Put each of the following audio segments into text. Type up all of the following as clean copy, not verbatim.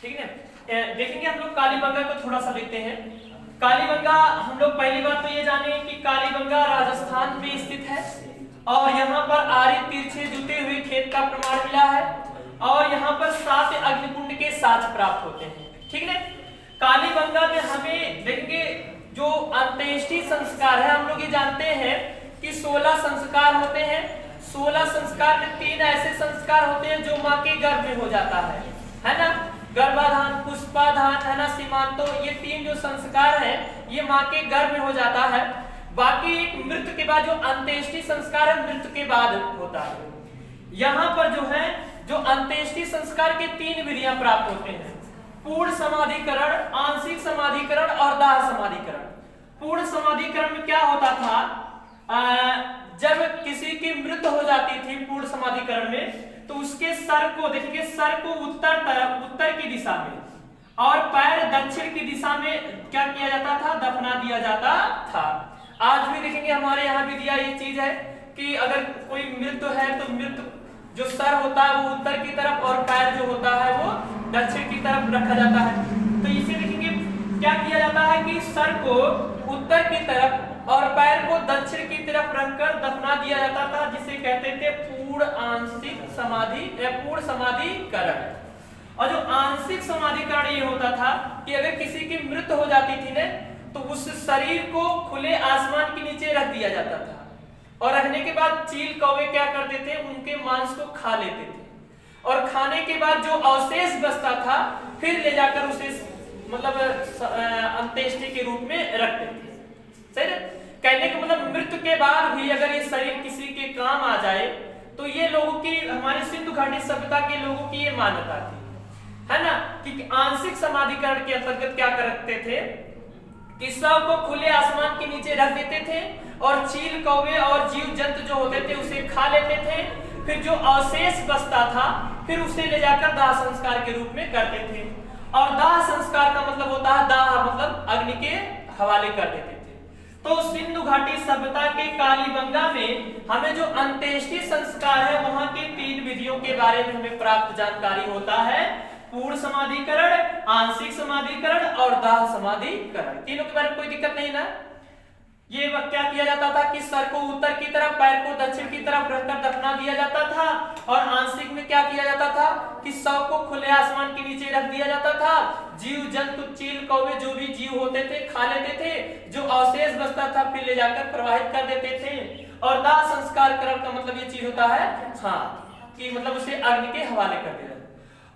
ठीक है। देखेंगे हम लोग कालीबंगा को थोड़ा सा देखते हैं। कालीबंगा हम लोग पहली बात तो ये जाने कि कालीबंगा राजस्थान में स्थित है और यहाँ पर आरे तिरछे जुटे हुए खेत का प्रमाण मिला है और यहाँ पर 7 अग्निकुंड के साक्ष्य प्राप्त होते हैं। ठीक है। कालीबंगा में हमें देखेंगे जो अंत्येष्टि संस्कार है, हम लोग ये जानते हैं कि 16 संस्कार होते हैं। 16 संस्कार में 3 ऐसे संस्कार होते हैं जो माँ के गर्भ में हो जाता है ना। गर्भाधान, पुष्पाधान, है ना, सीमांतो, ये 3 जो संस्कार है ये माँ के गर्भ में हो जाता है। बाकी एक मृत्यु के बाद जो अंत्येष्टि संस्कार है मृत्यु के बाद होता है। यहाँ पर जो है जो अंत्येष्टि संस्कार के 3 विधियां प्राप्त होते हैं, पूर्ण समाधिकरण, आंशिक समाधिकरण और दाह समाधिकरण। पूर्ण समाधिकरण में क्या होता था, जब किसी की मृत्यु हो जाती थी पूर्ण समाधिकरण में तो उसके सर को देखिए, सर को उत्तर की दिशा में और पैर दक्षिण की दिशा में क्या किया जाता था, दफना दिया जाता था। आज भी देखेंगे हमारे यहाँ भी दिया ये चीज है कि अगर कोई मृत्यु है तो मृत्यु जो सर होता है वो उत्तर की तरफ और पैर जो होता है वो दक्षिण की तरफ रखा जाता है। तो इसे देखेंगे क्या किया जाता है कि सर को उत्तर की तरफ और पैर को दक्षिण की तरफ रखकर दफना दिया जाता था, जिसे कहते थे पूर्ण आंशिक समाधि या पूर्ण समाधिकरण। और जो आंशिक समाधिकरण ये होता था कि अगर किसी की मृत्यु हो जाती थी ना तो उस शरीर को खुले आसमान के नीचे रख दिया जाता था और रखने के बाद चील कौवे क्या करते थे, उनके मांस को खा लेते थे और खाने के बाद जो अवशेष बचता था फिर ले जाकर उसे मतलब अंत्येष्टि के रूप में रखते थे। सही है। कहने का मतलब मृत्यु के बाद भी अगर ये शरीर किसी के काम आ जाए तो ये लोगों की, हमारे सिंधु घाटी सभ्यता के लोगों की ये मान्यता थी, है ना, कि आंशिक समाधिकरण के अंतर्गत क्या करते थे कि शव को खुले आसमान के नीचे रख देते थे और चील कौवे और जीव जंतु जो होते थे उसे खा लेते थे। फिर जो अवशेष बचता था फिर उसे ले जाकर दाह संस्कार के रूप में करते थे। और दाह संस्कार का मतलब होता है, दाह मतलब अग्नि के हवाले कर देते थे। तो सिंधु घाटी सभ्यता के कालीबंगा में हमें जो अंत्येष्टि संस्कार है वहां की 3 विधियों के बारे में हमें प्राप्त जानकारी होता है, पूर्ण समाधिकरण, आंशिक समाधिकरण और दाह समाधिकरण। तीनों के बारे में कोई दिक्कत नहीं ना। ये क्या किया जाता था कि सर को उत्तर की तरफ, पैर को दक्षिण की तरफ रखकर दफना दिया जाता था और आंशिक में क्या किया जाता था कि शव को खुले आसमान के नीचे रख दिया जाता था। जीव जंतु चील कौवे जो भी जीव होते थे खा लेते थे, जो अवशेष बचता था फिर ले जाकर प्रवाहित कर देते थे। और दाह संस्कार करने का मतलब ये चीज होता है कि मतलब उसे अग्नि के हवाले कर दिया।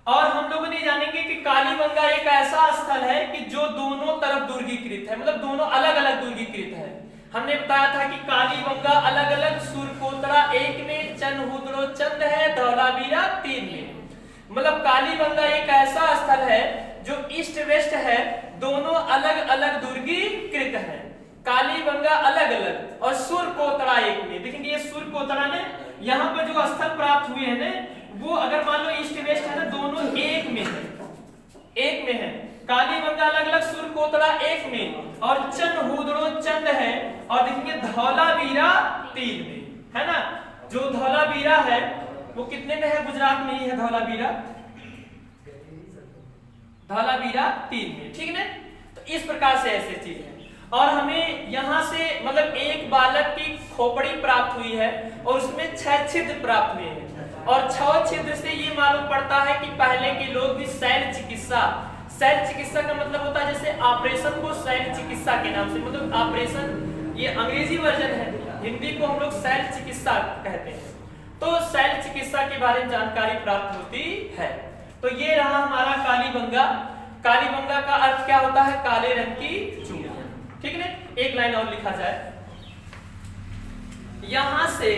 और हम लोग नहीं जानेंगे कि कालीबंगा एक ऐसा स्थल है कि जो दोनों तरफ दुर्गीकृत है, मतलब दोनों अलग अलग दुर्गीकृत है। हमने बताया था कि कालीबंगा अलग अलग, सुरकोतरा 1 में, चंदहुदरो चंद है, धौलावीरा 3 में। मतलब कालीबंगा एक ऐसा स्थल है जो ईस्ट वेस्ट है, दोनों अलग अलग दुर्गीकृत है। कालीबंगा अलग अलग और सुरकोतरा 1 में। देखेंगे ये सुरकोतरा ने यहाँ पर जो स्थल प्राप्त हुए हैं ना वो अगर मान लो ईस्ट वेस्ट है ना, दोनों एक में है, एक में है। कालीबंगा अलग अलग, सुरकोतरा 1 में और चंदहुदरो चंद है और देखेंगे धौलावीरा 3 में, है ना। जो धौलावीरा है वो कितने में है, गुजरात में ही है धौलावीरा, धौलावीरा 3 में, ठीक है। तो इस प्रकार से ऐसे चीज है। और हमें यहाँ से मतलब एक बालक की खोपड़ी प्राप्त हुई है और उसमें 6 छिद्र प्राप्त हुए हैं और 6 छिद्र से ये मालूम पड़ता है कि पहले के लोग भी शैल चिकित्सा, शैल चिकित्सा का मतलब होता है जैसे ऑपरेशन को शैल चिकित्सा के नाम से, मतलब ऑपरेशन ये अंग्रेजी वर्जन है, हिंदी को हम लोग शैल चिकित्सा कहते हैं। तो शैल चिकित्सा के बारे में जानकारी प्राप्त होती है। तो ये रहा हमारा कालीबंगा। कालीबंगा का अर्थ क्या होता है, काले रंग की चूड़ियां, ठीक है। एक लाइन और लिखा जाए, यहां से